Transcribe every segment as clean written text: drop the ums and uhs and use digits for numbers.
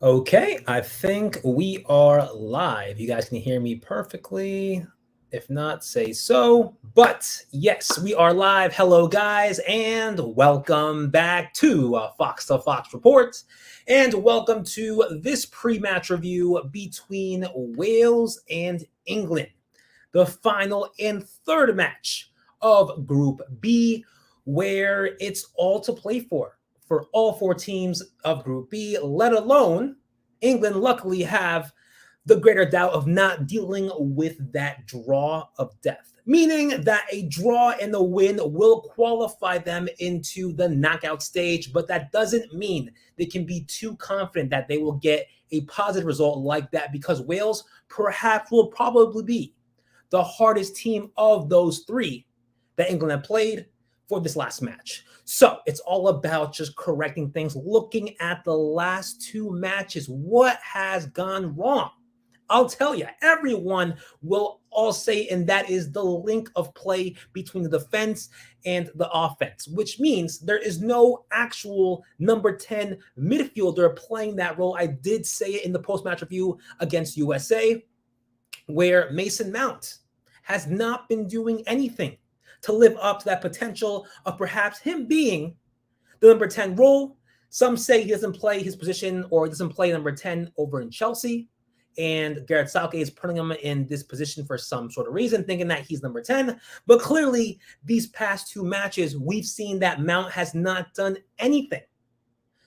Okay, I think we are live. You guys can hear me perfectly. If not, say so. But yes, we are live. Hello, guys, and welcome back to Fox to Fox Reports. And welcome to this pre match review between Wales and England, the final and third match of Group B, where it's all to play for all four teams of Group B, let alone England luckily have the greater doubt of not dealing with that draw of death, meaning that a draw and a win will qualify them into the knockout stage, but that doesn't mean they can be too confident that they will get a positive result like that because Wales perhaps will probably be the hardest team of those three that England have played for this last match. So it's all about just correcting things, looking at the last two matches. What has gone wrong? I'll tell you, everyone will all say, and that is the link of play between the defense and the offense, which means there is no actual number 10 midfielder playing that role. I did say it in the post match review against USA, where Mason Mount has not been doing anything to live up to that potential of perhaps him being the number 10 role. Some say he doesn't play his position or he doesn't play number 10 over in Chelsea. And Gareth Southgate is putting him in this position for some sort of reason, thinking that he's number 10. But clearly, these past two matches, we've seen that Mount has not done anything.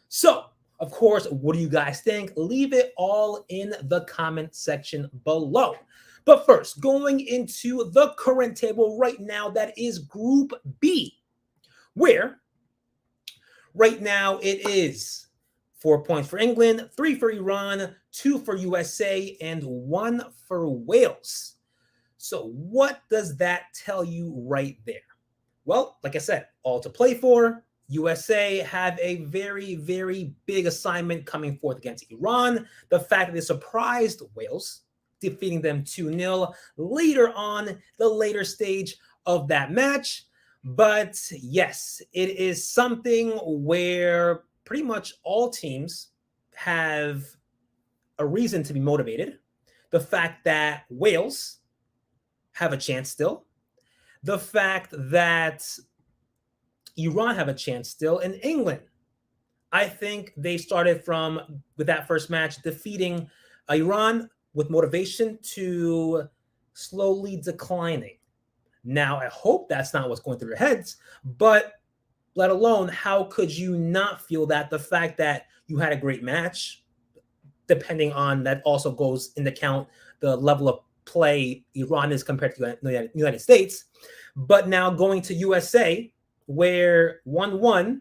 So, of course, what do you guys think? Leave it all in the comment section below. But first, going into the current table right now, that is Group B, where right now it is 4 points for England, 3 for Iran, 2 for USA, and 1 for Wales. So what does that tell you right there? Well, like I said, all to play for. USA have a very, very big assignment coming forth against Iran. The fact that they surprised Wales, defeating them 2-0 later on the later stage of that match. But yes, it is something where pretty much all teams have a reason to be motivated. The fact that Wales have a chance still, the fact that Iran have a chance still, and England, I think they started from with that first match defeating Iran with motivation to slowly declining. Now, I hope that's not what's going through their heads, but let alone how could you not feel that the fact that you had a great match, depending on that also goes into account the level of play Iran is compared to the United States. But now going to USA, where 1-1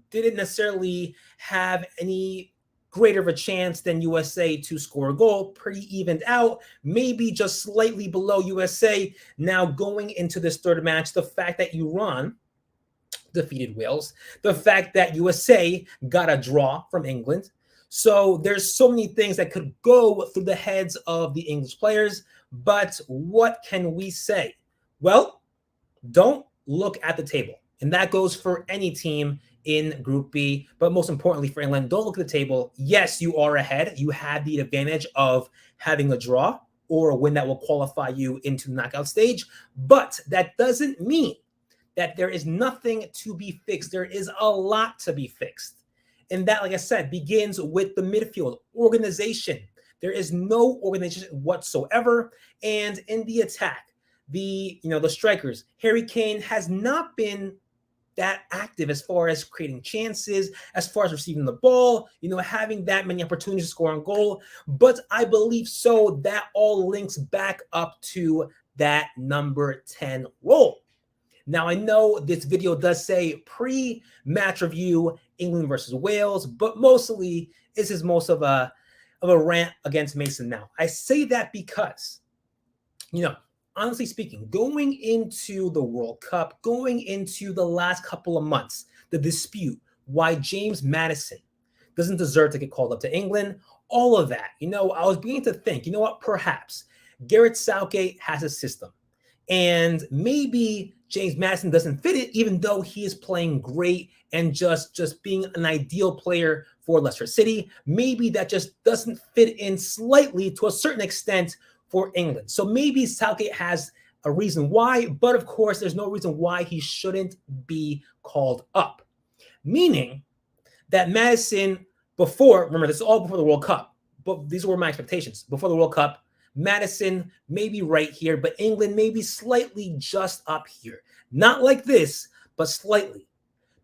didn't necessarily have any greater of a chance than USA to score a goal, pretty evened out, maybe just slightly below USA. Now going into this third match, the fact that Iran defeated Wales, the fact that USA got a draw from England. So there's so many things that could go through the heads of the English players, but what can we say? Well, don't look at the table. And that goes for any team in Group B, but most importantly for England, don't look at the table. Yes, you are ahead. You have the advantage of having a draw or a win that will qualify you into the knockout stage, but that doesn't mean that there is nothing to be fixed. There is a lot to be fixed. And that, like I said, begins with the midfield organization. There is no organization whatsoever. And in the attack, the strikers, Harry Kane has not been that active as far as creating chances, as far as receiving the ball, having that many opportunities to score on goal. But I believe so that all links back up to that number 10 role. Now, I know this video does say pre-match review England versus Wales, but mostly this is most of a rant against Mason Mount. I say that because, honestly speaking, going into the World Cup, going into the last couple of months, the dispute why James Maddison doesn't deserve to get called up to England, all of that, I was beginning to think, perhaps Gareth Southgate has a system. And maybe James Madison doesn't fit it, even though he is playing great and just being an ideal player for Leicester City. Maybe that just doesn't fit in slightly to a certain extent for England. So maybe Southgate has a reason why, but of course, there's no reason why he shouldn't be called up. Meaning that Madison, remember, this is all before the World Cup, but these were my expectations. Before the World Cup, Madison maybe right here, but England maybe slightly just up here. Not like this, but slightly.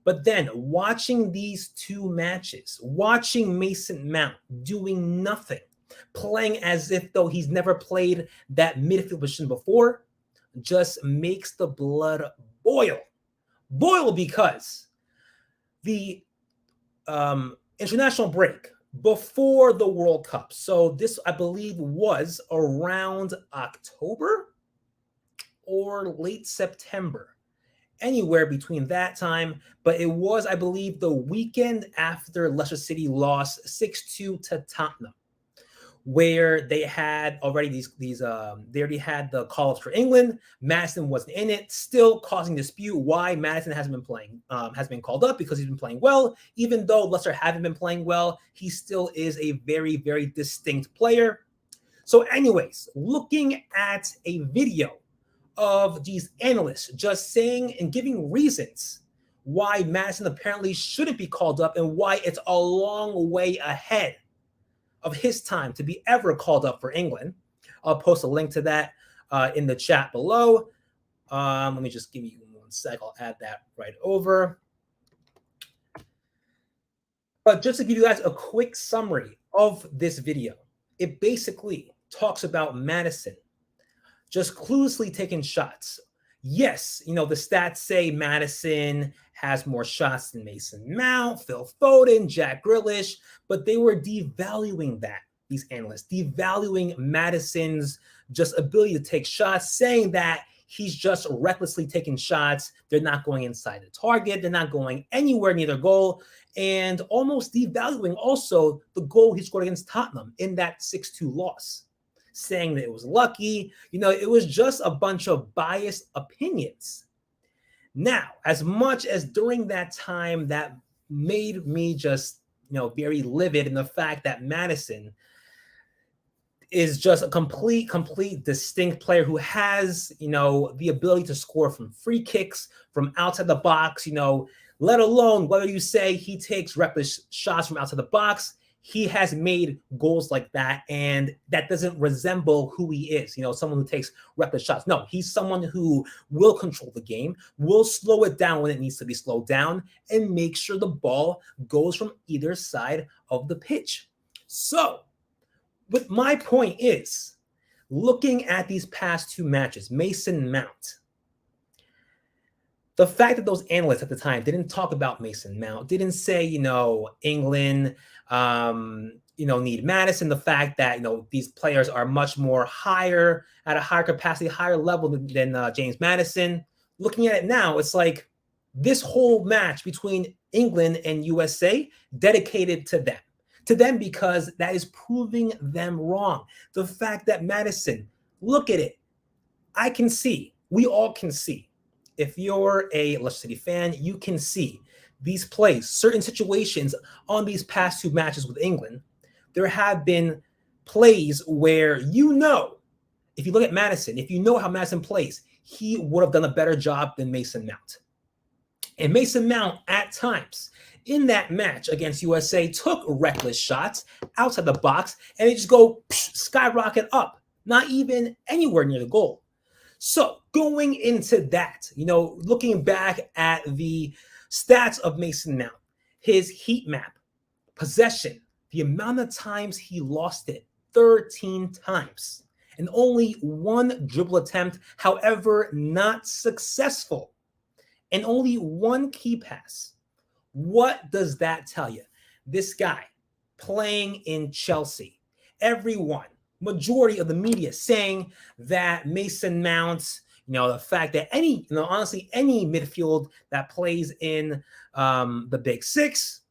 But then watching these two matches, watching Mason Mount doing nothing, playing as if though he's never played that midfield position before, just makes the blood boil. Boil because the international break before the World Cup. So this, I believe, was around October or late September, anywhere between that time. But it was, I believe, the weekend after Leicester City lost 6-2 to Tottenham, where they had already they already had the call-ups for England. Madison wasn't in it, still causing dispute why Madison hasn't been playing, has been called up because he's been playing well. Even though Leicester haven't been playing well, he still is a very, very distinct player. So anyways, looking at a video of these analysts just saying and giving reasons why Madison apparently shouldn't be called up and why it's a long way ahead of his time to be ever called up for England. I'll post a link to that in the chat below. Let me just give you 1 sec. I'll add that right over. But just to give you guys a quick summary of this video, it basically talks about Madison just cluelessly taking shots. Yes, the stats say Madison has more shots than Mason Mount, Phil Foden, Jack Grealish, but they were devaluing that, these analysts, devaluing Madison's just ability to take shots, saying that he's just recklessly taking shots. They're not going inside the target. They're not going anywhere near the goal, and almost devaluing also the goal he scored against Tottenham in that 6-2 loss, saying that it was lucky. It was just a bunch of biased opinions. Now, as much as during that time that made me just, very livid in the fact that Madison is just a complete distinct player who has, the ability to score from free kicks, from outside the box, let alone whether you say he takes reckless shots from outside the box. He has made goals like that, and that doesn't resemble who he is, someone who takes reckless shots. No, he's someone who will control the game, will slow it down when it needs to be slowed down, and make sure the ball goes from either side of the pitch. So, but my point is, looking at these past two matches, Mason Mount, the fact that those analysts at the time didn't talk about Mason Mount, didn't say, England, need Madison, the fact that, these players are much more higher, at a higher capacity, higher level than James Madison. Looking at it now, it's like this whole match between England and USA dedicated to them because that is proving them wrong. The fact that Madison, look at it, I can see, we all can see. If you're a Leicester City fan, you can see these plays, certain situations on these past two matches with England. There have been plays where, if you look at Madison, if you know how Madison plays, he would have done a better job than Mason Mount. And Mason Mount, at times, in that match against USA, took reckless shots outside the box, and they just go skyrocket up, not even anywhere near the goal. So going into that, looking back at the stats of Mason Mount, his heat map, possession, the amount of times he lost it, 13 times, and only one dribble attempt, however, not successful, and only one key pass. What does that tell you? This guy playing in Chelsea, everyone, majority of the media saying that Mason Mount, the fact that honestly, any midfield that plays in the Big Six,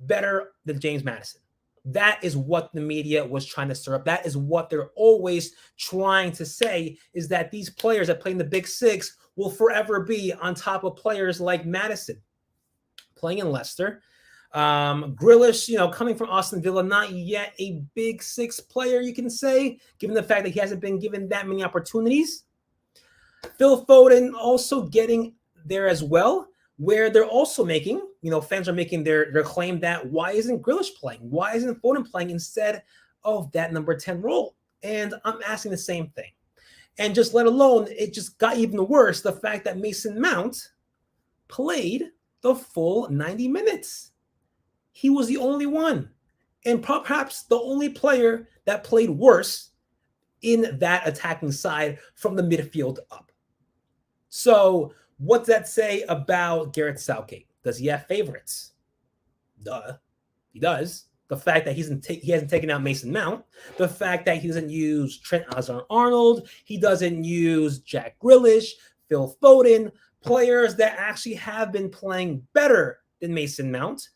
better than James Madison. That is what the media was trying to stir up. That is what they're always trying to say, is that these players that play in the Big Six will forever be on top of players like Madison playing in Leicester. Grealish, coming from Aston Villa, not yet a Big Six player, you can say, given the fact that he hasn't been given that many opportunities. Phil Foden also getting there as well, where they're also making, fans are making their claim that why isn't Grealish playing? Why isn't Foden playing instead of that number 10 role? And I'm asking the same thing. And just let alone, it just got even worse, the fact that Mason Mount played the full 90 minutes. He was the only one, and perhaps the only player that played worse in that attacking side from the midfield up. So what's that say about Gareth Southgate? Does he have favorites? Duh, he does. The fact that he hasn't taken out Mason Mount, the fact that he doesn't use Trent Alexander-Arnold, he doesn't use Jack Grealish, Phil Foden, players that actually have been playing better than Mason Mount.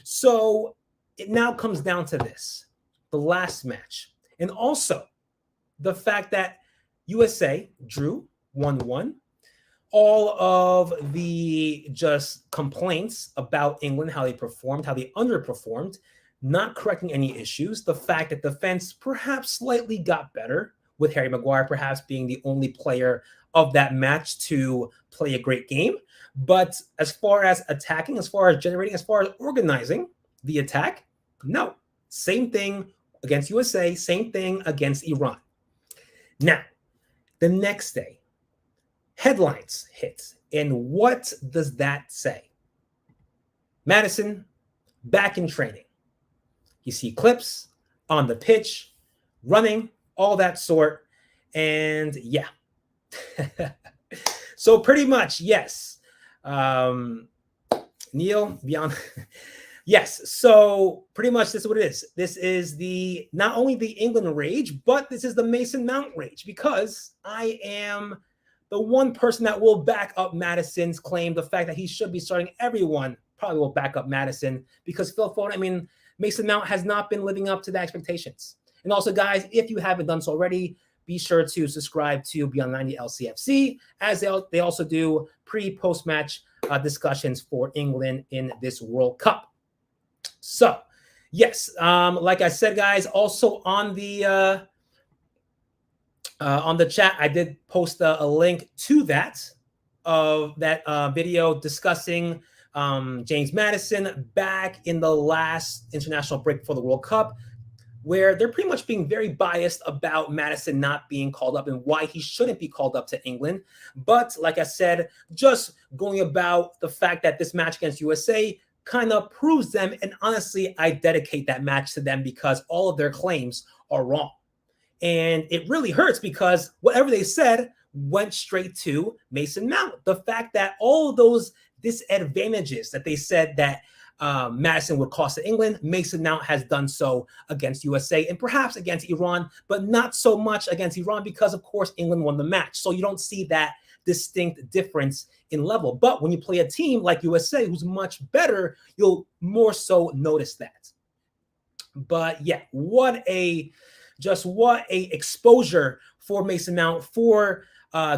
So it now comes down to this, the last match. And also the fact that USA drew 1-1. All of the just complaints about England, how they performed, how they underperformed, not correcting any issues. The fact that defense perhaps slightly got better, with Harry Maguire perhaps being the only player of that match to play a great game. But as far as attacking, as far as generating, as far as organizing the attack, no. Same thing against USA, same thing against Iran. Now, the next day, headlines hit. And what does that say? Madison back in training. You see clips on the pitch, running, all that sort. And yeah. So pretty much, yes. Neil, beyond. Yes. So pretty much this is what it is. This is not only the England rage, but this is the Mason Mount rage, because I am the one person that will back up Madison's claim. The fact that he should be starting, everyone probably will back up Madison, because Phil Foden, Mason Mount has not been living up to the expectations. And also, guys, if you haven't done so already, be sure to subscribe to Beyond 90 LCFC, as they also do pre-post-match discussions for England in this World Cup. So, yes, like I said, guys, also on the chat, I did post a link to that video discussing James Madison back in the last international break before the World Cup, where they're pretty much being very biased about Madison not being called up and why he shouldn't be called up to England. But like I said, just going about the fact that this match against USA kind of proves them, and honestly, I dedicate that match to them, because all of their claims are wrong. And it really hurts, because whatever they said went straight to Mason Mount. The fact that all of those disadvantages that they said that Madison would cost to England, Mason Mount has done so against USA and perhaps against Iran, but not so much against Iran, because, of course, England won the match. So you don't see that distinct difference in level. But when you play a team like USA, who's much better, you'll more so notice that. But yeah, what a exposure for Mason Mount, for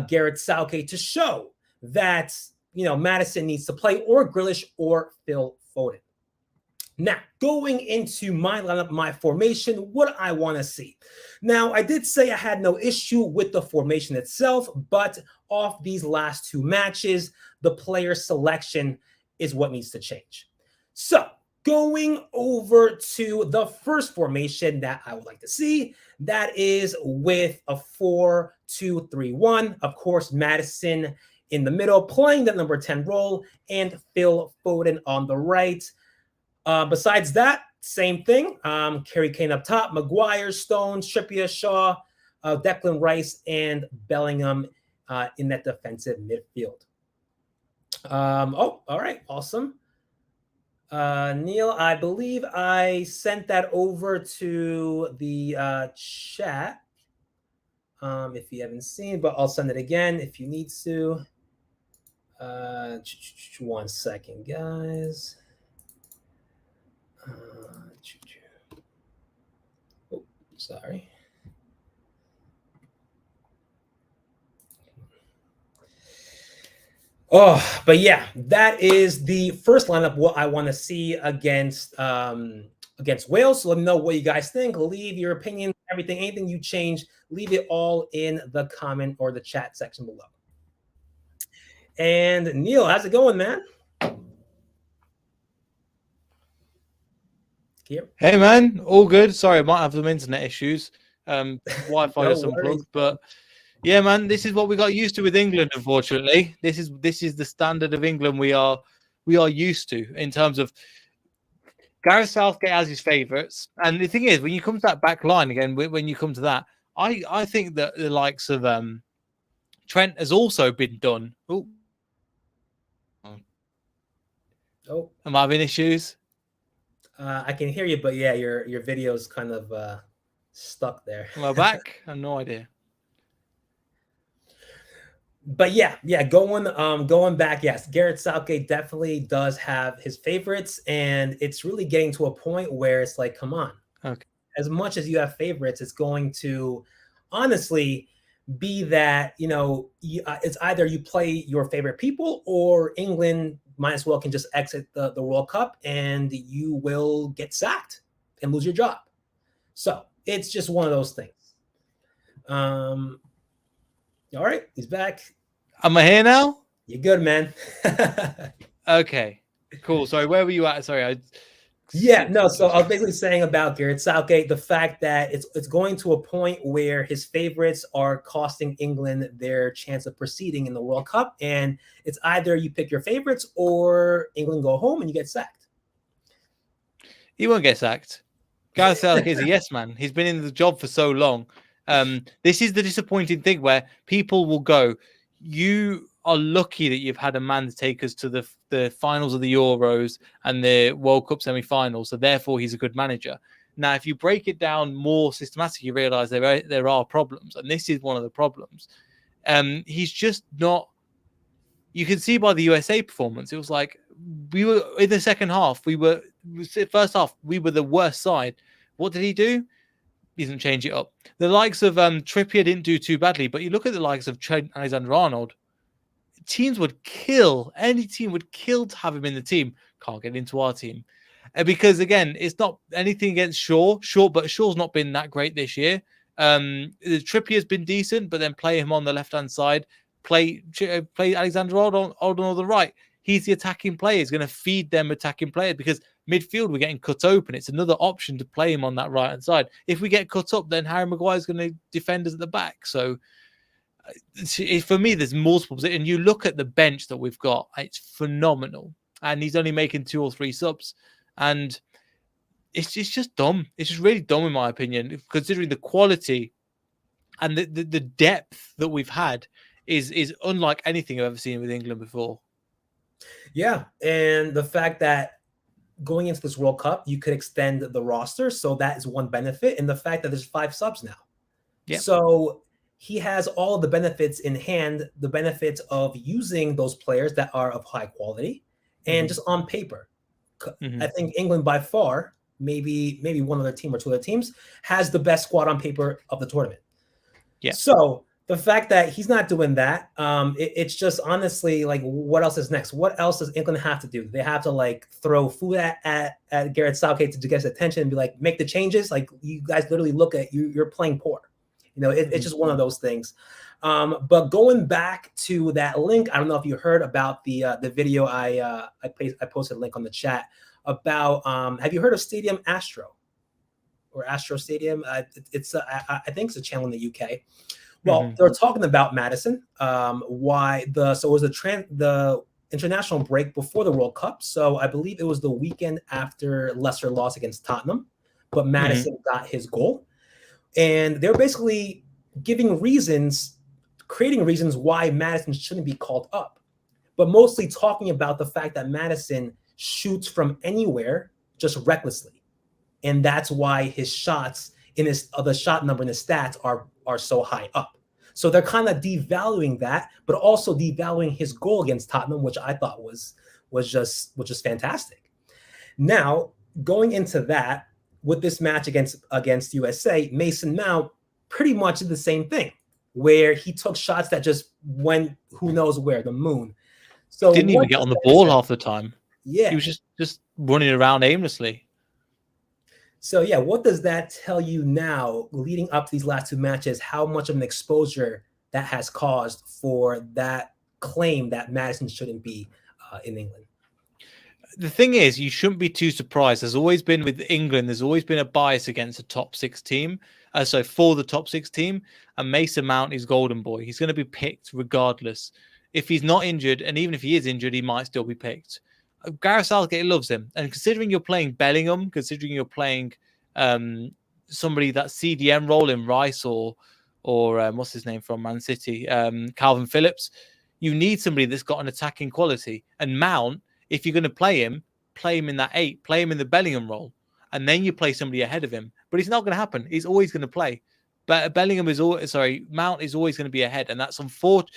Gareth Southgate, to show that, Madison needs to play, or Grealish, or Phil Foden. Now, going into my lineup, my formation, what I want to see. Now, I did say I had no issue with the formation itself, but off these last two matches, the player selection is what needs to change. So, going over to the first formation that I would like to see, that is with a 4-2-3-1. Of course, Madison in the middle, playing the number 10 role, and Phil Foden on the right. Besides that, same thing. Harry Kane up top, Maguire, Stones, Trippier, Shaw, Declan Rice, and Bellingham in that defensive midfield. All right, awesome. Neil, I believe I sent that over to the chat. If you haven't seen, but I'll send it again if you need to. 1 second, guys. Sorry. Oh, but yeah, that is the first lineup. What I want to see against Wales. So let me know what you guys think. Leave your opinion, everything, anything you change. Leave it all in the comment or the chat section below. And Neil, how's it going, man? Here. Hey man, all good. Sorry, I might have some internet issues. Wi-Fi No is worries. unplugged, but yeah, man, this is what we got used to with England. Unfortunately, this is the standard of England we are used to in terms of Gareth Southgate has his favourites, and the thing is, when you come to that back line again, when you come to that, I think that the likes of Trent has also been done. Oh, am I having issues? I can hear you, but yeah, your video's kind of stuck there. Am I back? I have no idea. But yeah, going back, yes, Garrett Southgate definitely does have his favorites, and it's really getting to a point where it's like, come on, Okay. as much as you have favorites, it's going to honestly be that it's either you play your favorite people or England might as well can just exit the World Cup and you will get sacked and lose your job. So it's just one of those things. All right, he's back. Am I here now? You're good, man. Okay, cool. Sorry, where were you at? Sorry, Yeah, no. So I was basically saying about Gareth Southgate, the fact that it's going to a point where his favorites are costing England their chance of proceeding in the World Cup, and it's either you pick your favorites or England go home and you get sacked. He won't get sacked. Gareth Southgate is a yes man. He's been in the job for so long. This is the disappointing thing where people will go, you are lucky that you've had a man to take us to the finals of the Euros and the World Cup semi-finals, so therefore he's a good manager. Now, if you break it down more systematically, you realise there are problems, and this is one of the problems. He's just not. You can see by the USA performance, it was like we were in the second half. First half, we were the worst side. What did he do? He doesn't change it up. The likes of Trippier didn't do too badly, but you look at the likes of Trent Alexander-Arnold. Teams would kill. Any team would kill to have him in the team. Can't get into our team. Because, again, it's not anything against Shaw. But Shaw's not been that great this year. Trippier's been decent, but then play him on the left-hand side. Play Alexander-Arnold on the right. He's the attacking player. He's going to feed them attacking players because midfield, we're getting cut open. It's another option to play him on that right-hand side. If we get cut up, then Harry Maguire's going to defend us at the back. So, for me, there's multiple. And you look at the bench that we've got, it's phenomenal. And he's only making 2 or 3 subs. And it's just dumb. It's just really dumb, in my opinion, considering the quality and the depth that we've had is unlike anything I've ever seen with England before. Yeah, and the fact that going into this World Cup, you could extend the roster. So that is one benefit. And the fact that there's 5 subs now. Yep. So he has all of the benefits in hand, the benefits of using those players that are of high quality and just on paper. I think England by far, maybe one other team or 2 other teams, has the best squad on paper of the tournament. Yeah. So the fact that he's not doing that, it's just honestly like, what else is next? What else does England have to do? They have to like throw food at Gareth Southgate to get his attention and be like, make the changes. Like you guys literally look at you're playing poor. It's just one of those things. But going back to that link, I don't know if you heard about the video I posted a link on the chat about. Have you heard of Stadium Astro or Astro Stadium? I think it's a channel in the UK. Well, they're talking about Madison. So it was the international break before the World Cup. So I believe it was the weekend after Leicester lost against Tottenham, but Madison got his goal. And they're basically creating reasons why Madison shouldn't be called up, but mostly talking about the fact that Madison shoots from anywhere just recklessly. And that's why his shots the shot number in his stats are so high up. So they're kind of devaluing that, but also devaluing his goal against Tottenham, which I thought was just fantastic. Now, going into that, with this match against USA, Mason Mount pretty much did the same thing, where he took shots that just went who knows where, the moon. So Didn't even what get does on the that ball say? half the time. He Yeah. was just running around aimlessly. So yeah, what does that tell you now, leading up to these last two matches? How much of an exposure that has caused for that claim that Madison shouldn't be in England? The thing is, you shouldn't be too surprised. There's always been with England, there's always been a bias against a top six team. So for the top six team, and Mason Mount is golden boy. He's going to be picked regardless. If he's not injured, and even if he is injured, he might still be picked. Gareth Southgate loves him, and considering you're playing Bellingham, considering you're playing somebody that CDM role in Rice or what's his name from Man City, Calvin Phillips, you need somebody that's got an attacking quality. And Mount, if you're going to play him in that 8, play him in the Bellingham role, and then you play somebody ahead of him. But it's not going to happen. He's always going to play. But Mount is always going to be ahead, and that's unfortunate.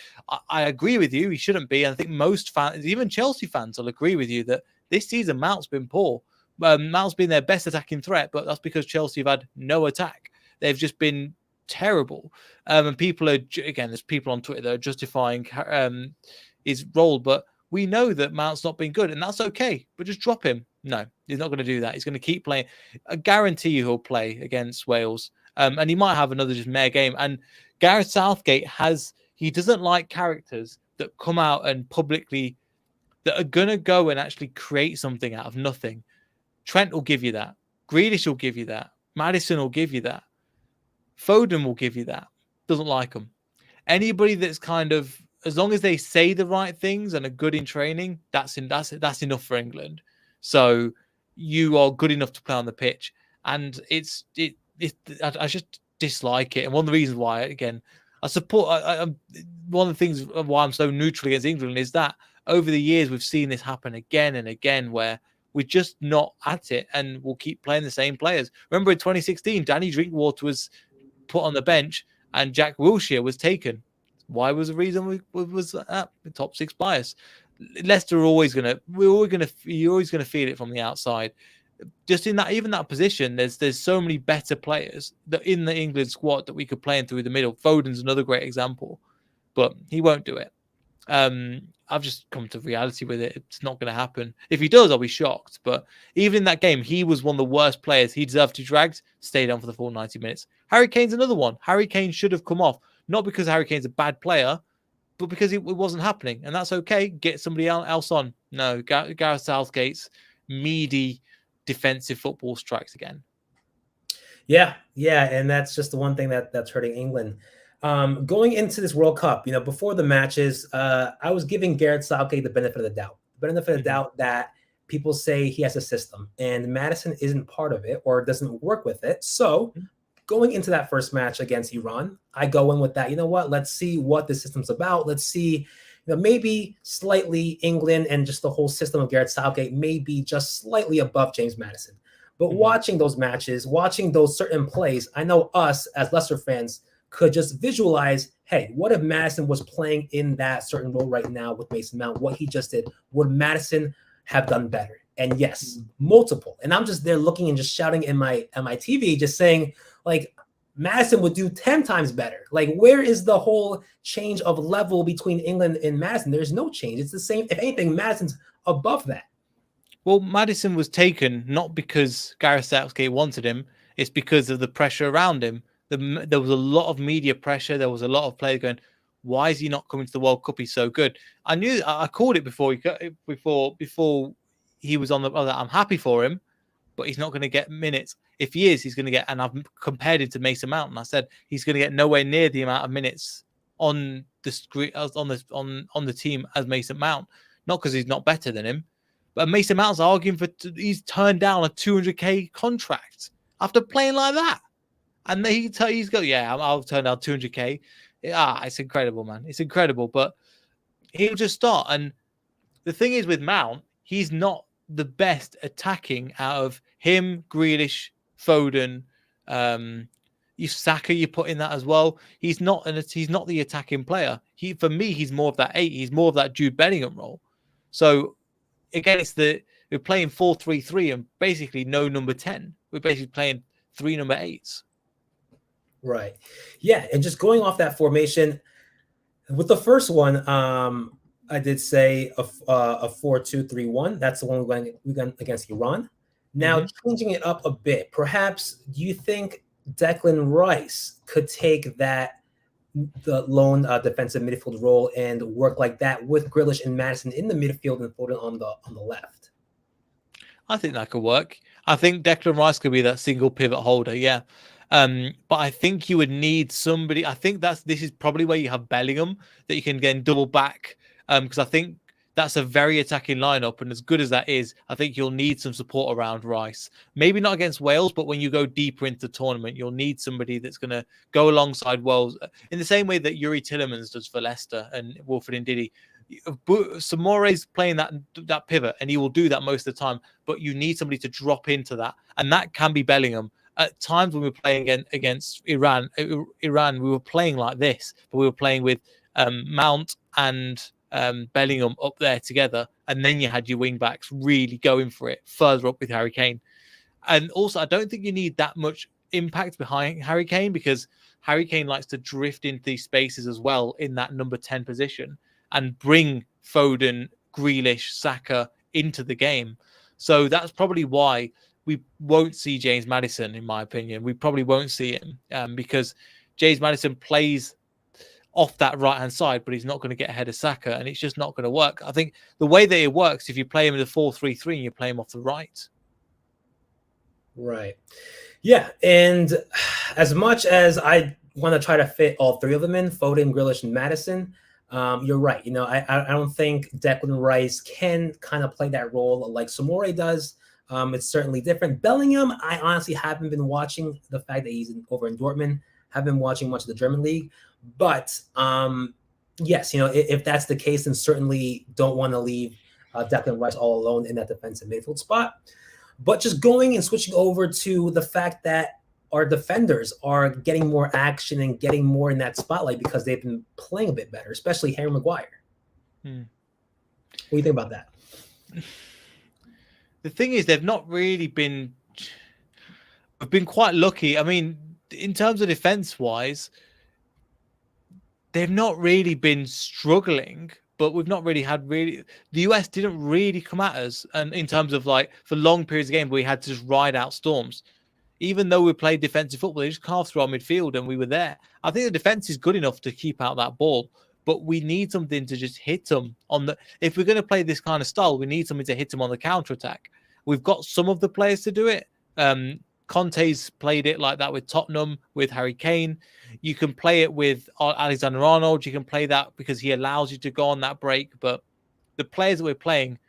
I agree with you. He shouldn't be. And I think most fans, even Chelsea fans, will agree with you that this season Mount's been poor. Mount's been their best attacking threat, but that's because Chelsea have had no attack. They've just been terrible. And people are, again, there's people on Twitter that are justifying his role, but we know that Mount's not been good, and that's okay. But just drop him. No, he's not going to do that. He's going to keep playing. I guarantee you he'll play against Wales. And he might have another just mere game. And Gareth Southgate he doesn't like characters that come out and publicly, that are going to go and actually create something out of nothing. Trent will give you that. Grealish will give you that. Maddison will give you that. Foden will give you that. Doesn't like them. Anybody that's kind of, as long as they say the right things and are good in training, that's enough for England. So you are good enough to play on the pitch. And I just dislike it. And one of the reasons why, again, I support. One of the things why I'm so neutral against England is that over the years we've seen this happen again and again, where we're just not at it, and we'll keep playing the same players. Remember in 2016, Danny Drinkwater was put on the bench, and Jack Wilshere was taken. Why was the reason we was at the top 6 bias? Leicester are always gonna you're always gonna feel it from the outside. Just in that, even that position, there's so many better players that in the England squad that we could play in through the middle. Foden's another great example, but he won't do it. I've just come to reality with it. It's not going to happen. If he does, I'll be shocked. But even in that game, he was one of the worst players. He deserved to be dragged, stayed on for the full 90 minutes. Harry Kane's another one. Harry Kane should have come off, not because Harry Kane's a bad player, but because it wasn't happening. And that's okay. Get somebody else on. No, Gareth Southgate's meaty defensive football strikes again. Yeah, and that's just the one thing that's hurting England. Going into this World Cup, before the matches, I was giving Gareth Southgate the benefit of the doubt. The benefit of the doubt that people say he has a system, and Madison isn't part of it or doesn't work with it. So going into that first match against Iran, I go in with that. You know what? Let's see what the system's about. Let's see. Maybe slightly England and just the whole system of Gareth Southgate may be just slightly above James Madison. But watching those matches, watching those certain plays, I know us as Leicester fans could just visualize, hey, what if Madison was playing in that certain role right now with Mason Mount, what he just did? Would Madison have done better? And yes, multiple. And I'm just there looking and just shouting at my TV, just saying, like, Madison would do 10 times better. Like, where is the whole change of level between England and Madison? There's no change. It's the same. If anything, Madison's above that. Well, Maddison was taken not because Gareth Southgate wanted him. It's because of the pressure around him. There was a lot of media pressure. There was a lot of players going, why is he not coming to the World Cup? He's so good. I called it before he was on the. I'm happy for him, but he's not going to get minutes. If he is, he's going to get. And I've compared him to Mason Mount, and I said he's going to get nowhere near the amount of minutes on the screen on the team as Mason Mount. Not because he's not better than him, but Mason Mount's arguing he's turned down a 200k contract after playing like that, and he's go, yeah, I'll turn down 200k. It's incredible, man. It's incredible, but he'll just start. And the thing is with Mount, he's not the best attacking out of him, Grealish, Foden, Saka. You put in that as well. He's not the attacking player. For me, he's more of that 8. He's more of that Jude Bellingham role. So again, we're playing 4-3-3 and basically no number 10. we're basically playing 3 number 8s. Right. Yeah, and just going off that formation with the first one, I did say a 4-2-3-1. That's the one we went against Iran. Now changing it up a bit, perhaps do you think Declan Rice could take the lone defensive midfield role and work like that with Grealish and Madison in the midfield and Foden on the left? I think that could work. I think Declan Rice could be that single pivot holder, yeah. But I think you would need somebody. I think this is probably where you have Bellingham that you can again double back. Because I think that's a very attacking lineup, and as good as that is, I think you'll need some support around Rice. Maybe not against Wales, but when you go deeper into the tournament, you'll need somebody that's going to go alongside Wales in the same way that Yuri Tillemans does for Leicester and Wilfred Ndidi. Samore's playing that pivot, and he will do that most of the time. But you need somebody to drop into that, and that can be Bellingham. At times when we were playing against Iran, we were playing like this, but we were playing with Mount and Bellingham up there together, and then you had your wing backs really going for it further up with Harry Kane. And also, I don't think you need that much impact behind Harry Kane, because Harry Kane likes to drift into these spaces as well in that number 10 position and bring Foden, Grealish, Saka into the game. So that's probably why we won't see James Maddison, in my opinion. We probably won't see him because James Maddison plays off that right-hand side, but he's not going to get ahead of Saka, and it's just not going to work. I think the way that it works, if you play him in the 4-3-3 and you play him off the right. Right. Yeah, and as much as I want to try to fit all three of them in, Foden, Grealish, and Maddison, you're right. You know, I don't think Declan Rice can kind of play that role like Samore does. It's certainly different. Bellingham, I honestly haven't been watching the fact that he's over in Dortmund. Haven't been watching much of the German league. But yes, you know, if that's the case, then certainly don't want to leave Declan Rice all alone in that defensive midfield spot. But just going and switching over to the fact that our defenders are getting more action and getting more in that spotlight because they've been playing a bit better, especially Harry Maguire. What do you think about that? The thing is, they've not really been quite lucky. I mean, in terms of defense-wise, they've not really been struggling, but we've not really had the US didn't really come at us, and in terms of like for long periods of game, we had to just ride out storms. Even though we played defensive football, they just carved through our midfield and we were there. I think the defense is good enough to keep out that ball, but we need something to just hit them on the. If we're going to play this kind of style, we need something to hit them on the counter attack. We've got some of the players to do it. Conte's played it like that with Tottenham, with Harry Kane. You can play it with Alexander-Arnold. You can play that because he allows you to go on that break. But the players that we're playing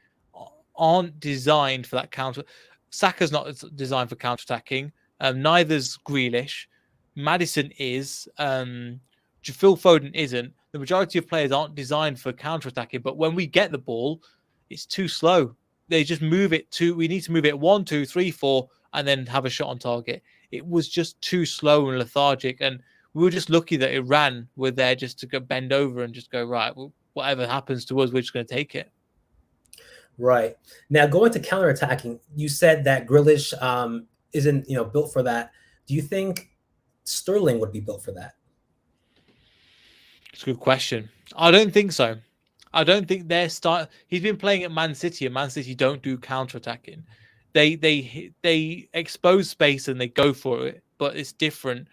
aren't designed for that counter. Saka's not designed for counter-attacking. Neither's Grealish. Maddison is. Phil Foden isn't. The majority of players aren't designed for counter-attacking. But when we get the ball, it's too slow. They just move it we need to move it 1, 2, 3, 4, and then have a shot on target. It was just too slow and lethargic. And we were just lucky that Iran were there just to go bend over and just go, right, well, whatever happens to us, we're just going to take it. Right. Now, going to counterattacking, you said that Grealish isn't, built for that. Do you think Sterling would be built for that? It's a good question. I don't think so. I don't think their style. He's been playing at Man City, and Man City don't do counterattacking. They expose space and they go for it, but it's different.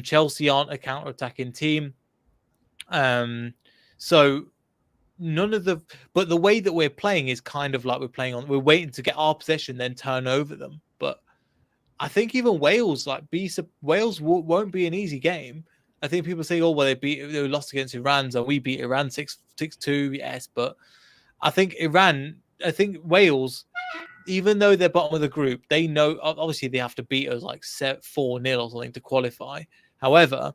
Chelsea aren't a counter-attacking team. So none of but the way that we're playing is kind of like we're waiting to get our possession, then turn over them. But I think even Wales, Wales won't be an easy game. I think people say, oh, well, they lost against Iran, so we beat Iran 6-2, yes. But I think Wales, even though they're bottom of the group, they know, obviously they have to beat us like 4-0 or something to qualify. However,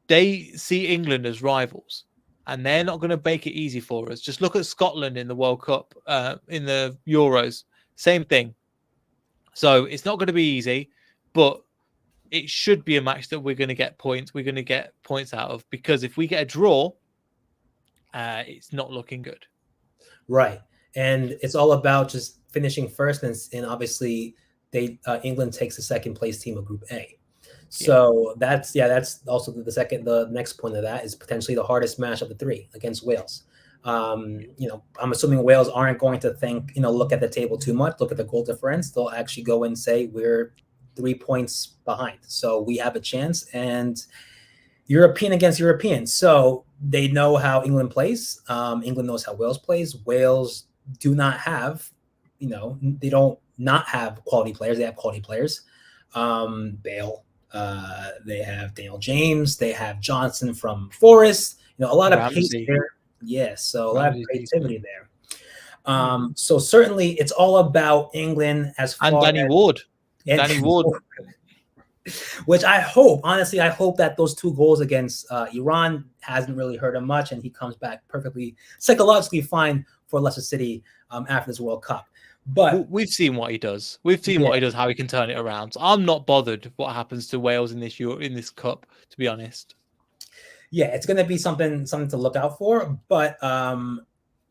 they see England as rivals, and they're not going to make it easy for us. Just look at Scotland in the World Cup, in the Euros, same thing. So it's not going to be easy, but it should be a match that we're going to get points. We're going to get points out of, because if we get a draw, it's not looking good. Right. And it's all about just finishing first and obviously England takes the second place team of Group A. So that's also the next point of that is potentially the hardest match of the three against Wales. I'm assuming Wales aren't going to look at the table too much, look at the goal difference. They'll actually go and say we're 3 points behind, so we have a chance. And European against European, so they know how England plays. England knows how Wales plays. Wales do not have, they don't not have quality players. They have quality players. Bale. They have Daniel James. They have Johnson from Forest. A lot of pace there. Yes, so a lot of creativity there. So certainly it's all about England as far and Danny as Ward. Danny Ward. Which I honestly hope that those 2 goals against Iran hasn't really hurt him much, and he comes back perfectly psychologically fine for Leicester City after this World Cup. But we've seen what he does. We've seen what he does, how he can turn it around. So I'm not bothered what happens to Wales in this cup, to be honest. Yeah, it's going to be something to look out for. But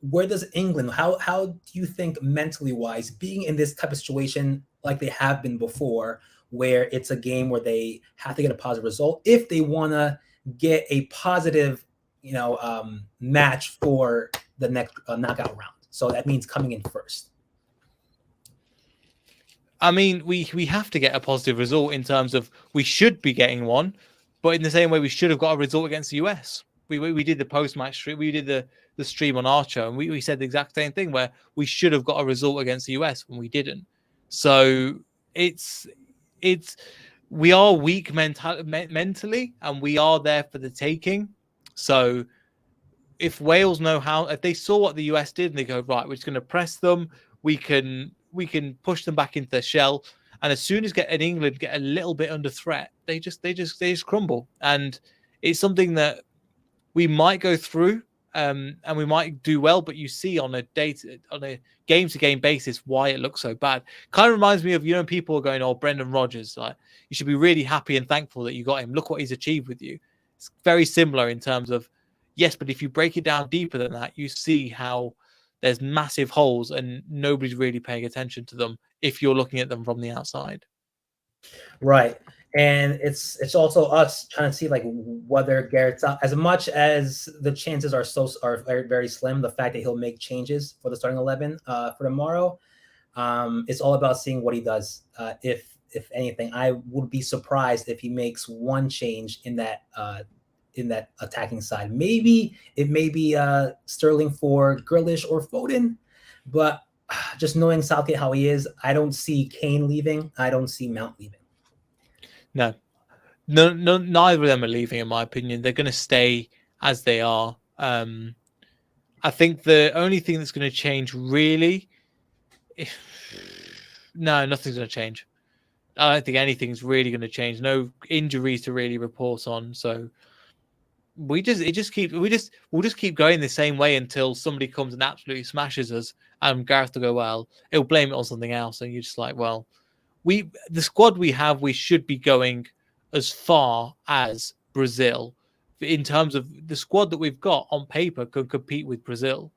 where does England? How do you think mentally wise, being in this type of situation like they have been before, where it's a game where they have to get a positive result if they want to get a positive, match for the next knockout round? So that means coming in first. I mean, we have to get a positive result in terms of we should be getting one, but in the same way we should have got a result against the US. We did the post-match stream, we did the stream on our show, and we said the exact same thing where we should have got a result against the US when we didn't. So we are weak mentally, and we are there for the taking. So if Wales know how, if they saw what the US did and they go, right, we're just going to press them, we can push them back into their shell, and as soon as England get a little bit under threat, they just crumble. And it's something that we might go through, and we might do well, but you see on a game-to-game basis why it looks so bad. Kind of reminds me of, people are going, oh, Brendan Rodgers, like, you should be really happy and thankful that you got him. Look what he's achieved with you. It's very similar in terms of, yes, but if you break it down deeper than that, you see how there's massive holes and nobody's really paying attention to them if you're looking at them from the outside. Right. And it's also us trying to see like whether Garrett's out, as much as the chances are very, very slim. The fact that he'll make changes for the starting 11 for tomorrow, it's all about seeing what he does. If anything, I would be surprised if he makes one change in that attacking side. Maybe it may be Sterling for Grealish or Foden, but just knowing Southgate how he is, I don't see Kane leaving. I don't see Mount leaving. No, neither of them are leaving, in my opinion. They're going to stay as they are. I think the only thing that's going to change, really, nothing's going to change. I don't think anything's really going to change. No injuries to really report on. So we'll just keep going the same way until somebody comes and absolutely smashes us, and Gareth will go, well, he'll blame it on something else, and you're just like, well, the squad we have, we should be going as far as Brazil in terms of the squad that we've got on paper could compete with Brazil,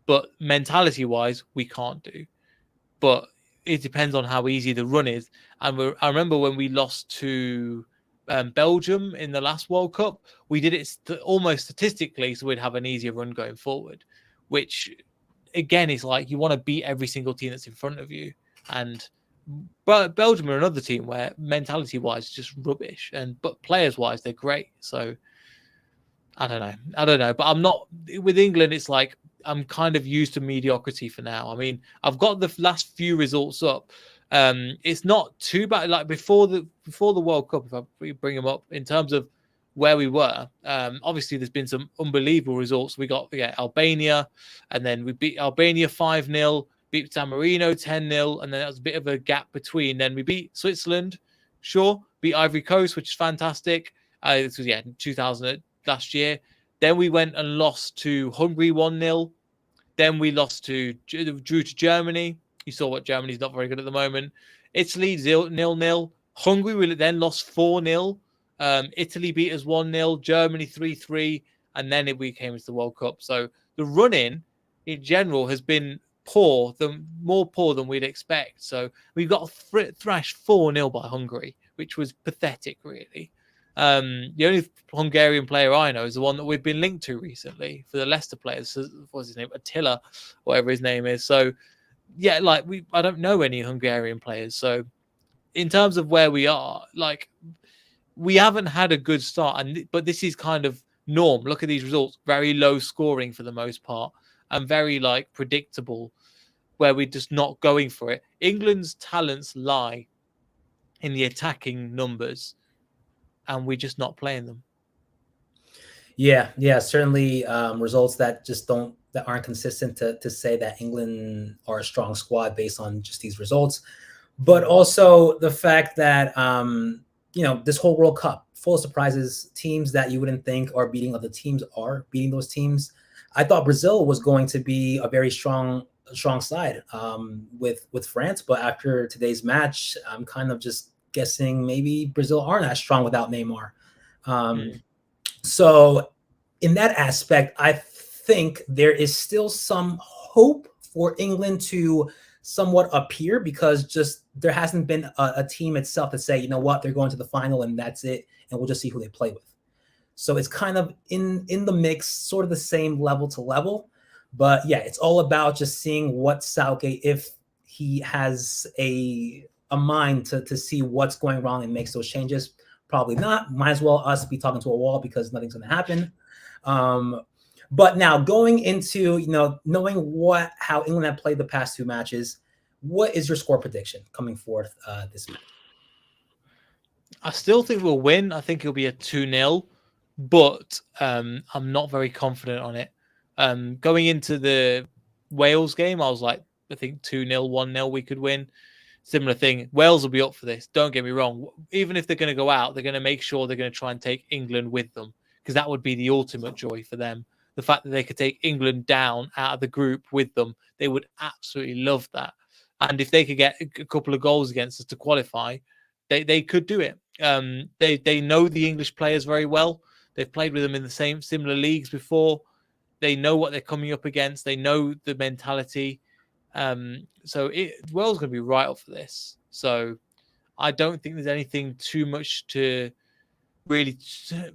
but mentality wise we can't do. But it depends on how easy the run is. And I remember when we lost to Belgium in the last World Cup, we did it almost statistically so we'd have an easier run going forward, which again is like you want to beat every single team that's in front of you. But Belgium are another team where mentality-wise it's just rubbish, but players-wise they're great. So I don't know. But I'm not with England. It's like I'm kind of used to mediocrity for now. I mean, I've got the last few results up. It's not too bad. Like before the World Cup, if I bring them up in terms of where we were. Obviously, there's been some unbelievable results. We got Albania, and then we beat Albania 5-0. Beat San Marino 10-0, and then there was a bit of a gap between. Then we beat Switzerland, sure. Beat Ivory Coast, which is fantastic. This was 2000 last year. Then we went and lost to Hungary 1-0. Then we drew to Germany. You saw what Germany's not very good at the moment. Italy 0-0. Hungary we then lost 4-0. Italy beat us 1-0. Germany 3-3, and then we came into the World Cup. So the run-in general has been more poor than we'd expect. So we got thrashed 4-0 by Hungary, which was pathetic, really. The only Hungarian player I know is the one that we've been linked to recently for the Leicester players. What's his name? Attila, whatever his name is. So yeah, like I don't know any Hungarian players. So in terms of where we are, like we haven't had a good start, but this is kind of norm. Look at these results, very low scoring for the most part, and very like predictable, where we're just not going for it. England's talents lie in the attacking numbers, and we're just not playing them. Yeah, certainly results that aren't consistent to say that England are a strong squad based on just these results, but also the fact that this whole World Cup full of surprises, teams that you wouldn't think are beating other teams are beating those teams. I thought Brazil was going to be a very strong side with France, but after today's match, I'm kind of just guessing maybe Brazil aren't as strong without Neymar. So in that aspect, I think there is still some hope for England to somewhat appear, because just there hasn't been a team itself to say, you know what, they're going to the final and that's it, and we'll just see who they play with. So it's kind of in the mix, sort of the same level to level. But yeah, it's all about just seeing what Southgate, if he has a mind to see what's going wrong and makes those changes. Probably not. Might as well us be talking to a wall, because nothing's going to happen. But now going into, knowing how England have played the past two matches, what is your score prediction coming forth this match? I still think we'll win. I think it'll be a 2-0, but I'm not very confident on it. Going into the Wales game, I was like, I think 2-0, 1-0 we could win. Similar thing. Wales will be up for this. Don't get me wrong. Even if they're going to go out, they're going to make sure they're going to try and take England with them, because that would be the ultimate joy for them. The fact that they could take England down out of the group with them, they would absolutely love that. And if they could get a couple of goals against us to qualify, they could do it. They know the English players very well. They've played with them in the similar leagues before. They know what they're coming up against. They know the mentality. So Wales going to be right up for this. So I don't think there's anything too much to really,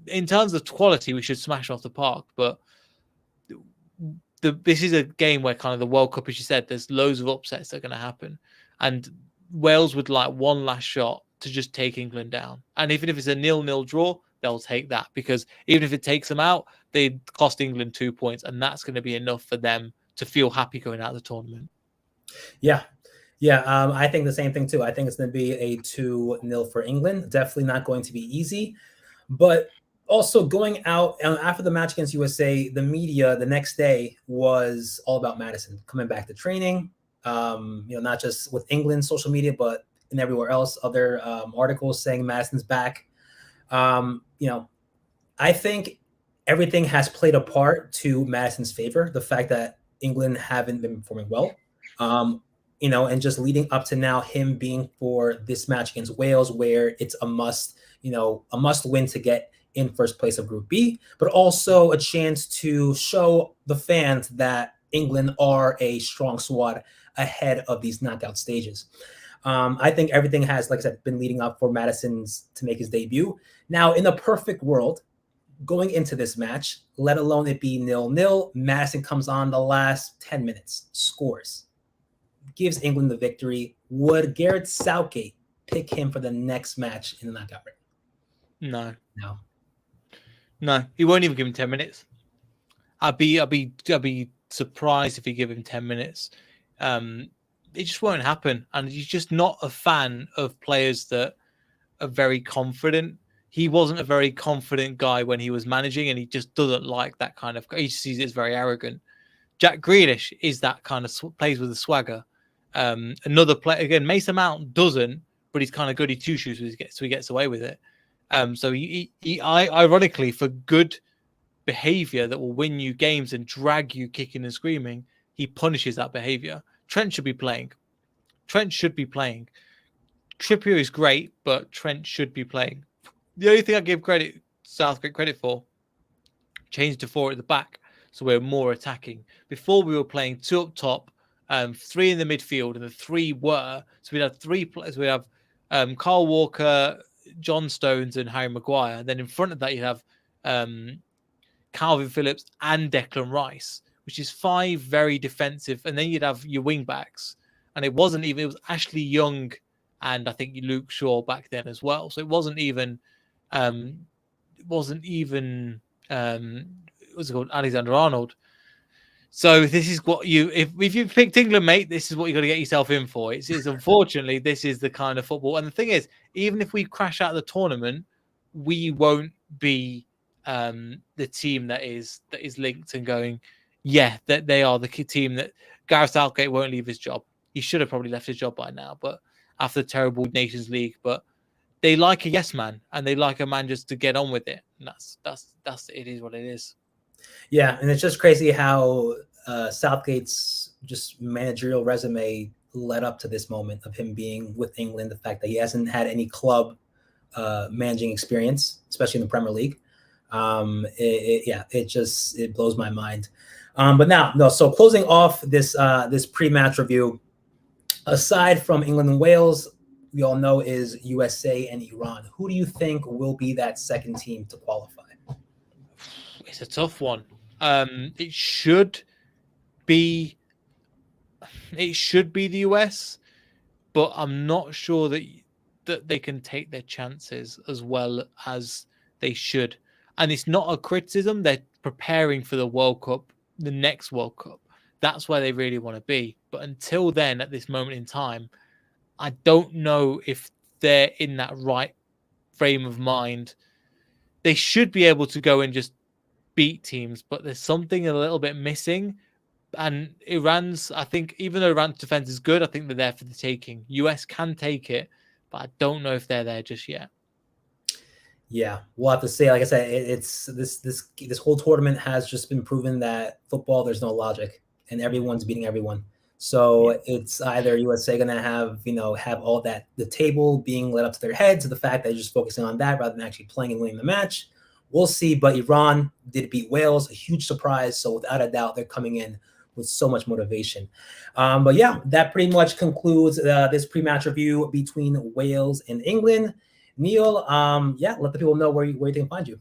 in terms of quality, we should smash off the park. But this is a game where kind of the World Cup, as you said, there's loads of upsets that are going to happen, and Wales would like one last shot to just take England down. And even if it's a 0-0 draw, they'll take that, because even if it takes them out, they cost England 2 points, and that's going to be enough for them to feel happy going out of the tournament. Yeah. I think the same thing too. I think it's going to be a 2-0 for England. Definitely not going to be easy, but also going out after the match against USA, the media the next day was all about Maddison coming back to training. Not just with England social media, but in everywhere else, other articles saying Maddison's back. I think everything has played a part to Maddison's favor. The fact that England haven't been performing well, and just leading up to now, him being for this match against Wales, where it's a must win to get in first place of Group B, but also a chance to show the fans that England are a strong squad ahead of these knockout stages. I think everything has, like I said, been leading up for Maddison's to make his debut. Now, in a perfect world, going into this match, let alone it be 0-0, Maddison comes on the last 10 minutes, scores, gives England the victory. Would Gareth Southgate pick him for the next match in the knockout round? No, he won't even give him 10 minutes. I'd be surprised if he give him 10 minutes. It just won't happen. And he's just not a fan of players that are very confident. He wasn't a very confident guy when he was managing, and he just doesn't like that kind of. He just sees it as very arrogant. Jack Grealish is that kind of plays with a swagger. Another player again, Mason Mount doesn't, but he's kind of goody two shoes, so he gets away with it. So he ironically, for good behavior that will win you games and drag you kicking and screaming, he punishes that behavior. Trent should be playing. Trippier is great, but Trent should be playing. The only thing I give Southgate credit for, changed to 4 at the back, so we're more attacking. Before we were playing 2 up top three in the midfield, and the three were, so we'd have three players. We have Carl Walker, John Stones, and Harry Maguire. And then in front of that, you'd have Calvin Phillips and Declan Rice, which is five very defensive. And then you'd have your wing backs, and it was Ashley Young and I think Luke Shaw back then as well. So it wasn't even what's it called, Alexander Arnold. So this is what if you've picked England, mate, this is what you got to get yourself in for. It's unfortunately, this is the kind of football. And the thing is, even if we crash out of the tournament, we won't be the team that is linked and going, yeah, that they are the team that Gareth Southgate won't leave his job. He should have probably left his job by now, but after the terrible Nations League, but they like a yes man, and they like a man just to get on with it. And that's it is what it is. Yeah, and it's just crazy how Southgate's just managerial resume led up to this moment of him being with England. The fact that he hasn't had any club managing experience, especially in the Premier League. It blows my mind. So closing off this pre-match review, aside from England and Wales, we all know is USA and Iran. Who do you think will be that second team to qualify? It's a tough one. It should be the US, but I'm not sure that they can take their chances as well as they should. And it's not a criticism. They're preparing for the World Cup, the next World Cup. That's where they really want to be. But until then, at this moment in time, I don't know if they're in that right frame of mind. They should be able to go and just beat teams, but there's something a little bit missing. And Iran's, I think, even though Iran's defense is good, I think they're there for the taking. US can take it, but I don't know if they're there just yet. Yeah, we'll have to say. Like I said, it's this whole tournament has just been proven that football, there's no logic, and everyone's beating everyone. So it's either USA going to have all that, the table being led up to their heads, to the fact that they're just focusing on that rather than actually playing and winning the match. We'll see. But Iran did beat Wales, a huge surprise. So without a doubt, they're coming in with so much motivation. But yeah, that pretty much concludes this pre-match review between Wales and England. Neil, let the people know where they can find you.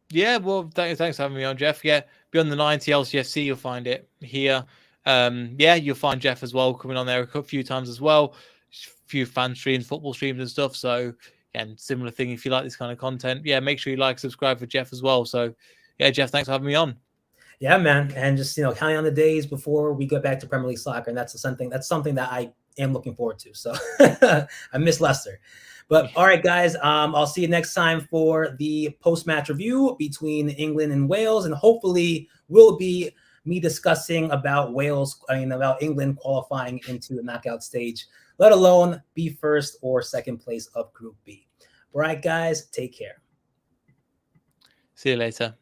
Yeah, well, thanks for having me on, Jeff. Yeah, Beyond the 90 LCFC, you'll find it here. You'll find Jeff as well coming on there a few times as well. A few fan streams, football streams and stuff. So, again, similar thing if you like this kind of content. Yeah, make sure you subscribe for Jeff as well. So, yeah, Jeff, thanks for having me on. Yeah, man. And just, counting on the days before we go back to Premier League soccer. And that's something that I am looking forward to. So I miss Leicester. But all right, guys, I'll see you next time for the post-match review between England and Wales. And hopefully will be me discussing about about England qualifying into the knockout stage, let alone be first or second place of Group B. All right, guys, take care. See you later.